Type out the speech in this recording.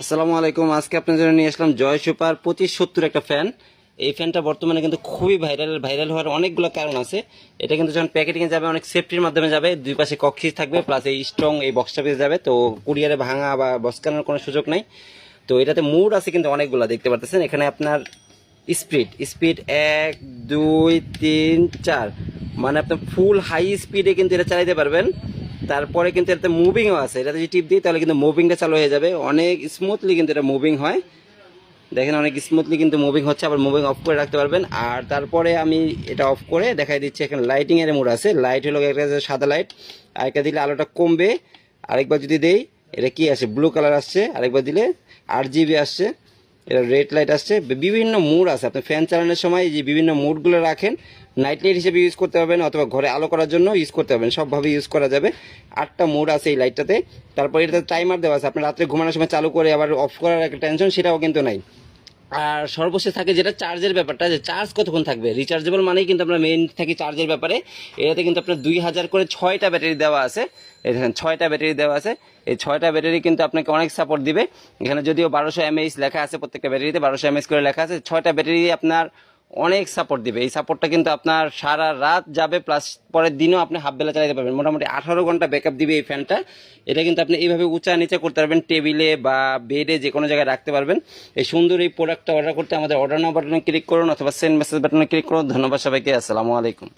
আসসালামু আলাইকুম। আজকে আপনার জন্য নিয়ে আসলাম জয় সুপার 2570 একটা ফ্যান। এই ফ্যানটা বর্তমানে কিন্তু খুবই ভাইরাল হওয়ার অনেকগুলো কারণ আছে। এটা কিন্তু যখন প্যাকেটিংয়ে যাবে অনেক সেফটির মাধ্যমে যাবে, দুই পাশে কক্ষিস থাকবে, প্লাস এই স্ট্রং এই বক্সটা পেয়ে যাবে, তো কুরিয়ারে ভাঙা বা বসকানোর কোনো সুযোগ নাই। তো এটাতে মুড আছে কিন্তু অনেকগুলো, দেখতে পারতেছেন এখানে আপনার স্পিড স্পিড 1 2 3 4, মানে আপনার ফুল হাই স্পিডে কিন্তু এটা চালাতে পারবেন। তারপরে কিন্তু এটাতে মুভিংও আছে, এটাতে যদি টিপ দিই তাহলে কিন্তু মুভিংটা চালু হয়ে যাবে, অনেক স্মুথলি কিন্তু এটা মুভিং হয়। দেখেন অনেক স্মুথলি কিন্তু মুভিং হচ্ছে, আবার মুভিং অফ করে রাখতে পারবেন। আর তারপরে আমি এটা অফ করে দেখাই দিচ্ছি, এখানে লাইটিং এর মোড আছে। লাইট হলো একটা সাদা লাইট, আরেকটা দিলে আলোটা কমবে। আরেকবার যদি দেই এটা কি আসে, ব্লু কালার আসছে। আরেকবার দিলে RGB আসছে, এটা রেড লাইট আসছে। বিভিন্ন মুড আছে, আপনি ফ্যান চালানোর সময় যে বিভিন্ন মুডগুলো রাখেন, নাইট লাইট হিসেবে ইউজ করতে পারবেন অথবা ঘরে আলো করার জন্য ইউজ করতে পারবেন, সবভাবে ইউজ করা যাবে। 8টা মুড আছে এই লাইটটাতে। তারপর এটাতে টাইমার দেওয়া আছে, আপনি রাত্রে ঘুমানোর সময় চালু করে আবার অফ করার একটা টেনশন সেটাও কিন্তু নাই। আর সর্বশেষ থাকে যেটা চার্জের ব্যাপারটা, যে চার্জ কতক্ষণ থাকবে। রিচার্জেবল মানেই কিন্তু আমরা মেইন থাকি চার্জের ব্যাপারে। এটাতে কিন্তু আপনার 2000 করে 6টা ব্যাটারি দেওয়া আছে। এখানে 6টা ব্যাটারি দেওয়া আছে। এই 6টা ব্যাটারি কিন্তু আপনাকে অনেক সাপোর্ট দিবে। এখানে যদিও 1200 mAh লেখা আছে, প্রত্যেকটা ব্যাটারিতে 1200 mAh করে লেখা আছে। 6টা ব্যাটারি আপনার অনেক সাপোর্ট দিবে। এই সাপোর্টটা কিন্তু আপনার সারা রাত যাবে, প্লাস পরের দিনও আপনি হাফ বেলা চালাতে পারবেন। মোটামুটি 18 ঘন্টা ব্যাকআপ দিবে এই ফ্যানটা। এটা কিন্তু আপনি এইভাবে উঁচা নিচে করতে পারবেন, টেবিলে বা বেডে যে কোনো জায়গায় রাখতে পারবেন। এই সুন্দর এই প্রোডাক্টটা অর্ডার করতে আমাদের অর্ডার নাও বাটনে ক্লিক করুন অথবা সেন্ড মেসেজ বাটনে ক্লিক করুন। ধন্যবাদ সবাইকে, আসসালামু আলাইকুম।